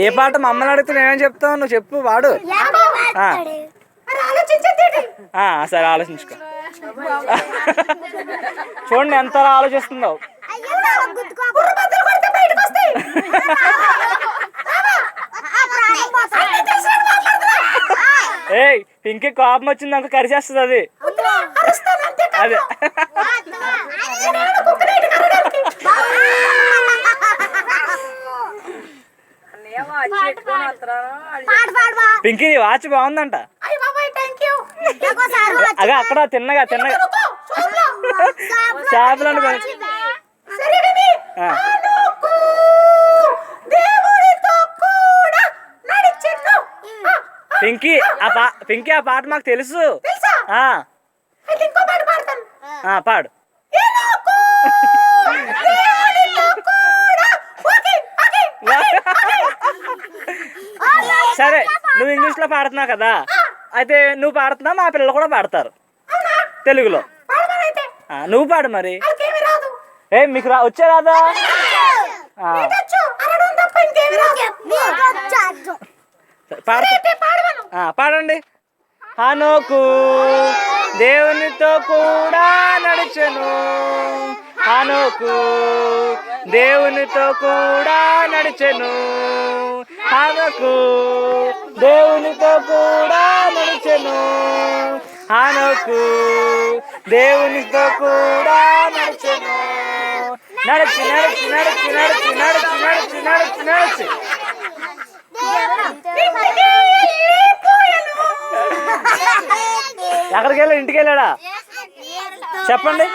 ఏ పాట మమ్మల్ని అడిగితే నేనేం చెప్తావు, నువ్వు చెప్పు వాడు. సరే ఆలోచించుకో. చూడండి ఎంత ఆలోచిస్తుందో. ఏయ్ పింకీ కోపం వచ్చింది అంక కరిచేస్తుంది అది. అదే పింకీ వాచ్ బాగుందంట. అదే అక్కడ తిన్నగా షాపులో పింకీ పింకీ ఆ పాట మాకు తెలుసు. పాడు. సరే నువ్వు ఇంగ్లీష్లో పాడుతున్నావు కదా, అయితే నువ్వు పాడుతున్నావు, మా పిల్లలు కూడా పాడతారు తెలుగులో. నువ్వు పాడు మరి. ఏ మీకు వచ్చే రాదా? పాడండి. హనోకు దేవునితో కూడా నడిచెను, హనోకు దేవునితో కూడా నడిచెను, హనోకు దేవునితో కూడా నడిచెను, హనోకు దేవునితో కూడా నడిచెను. నడిచి నడిచి నడిచి నడిచి నడిచి నడిచి నడిచి నడిచి ఎక్కడికి వెళ్ళా? ఇంటికి వెళ్ళాడా? చెప్పండి.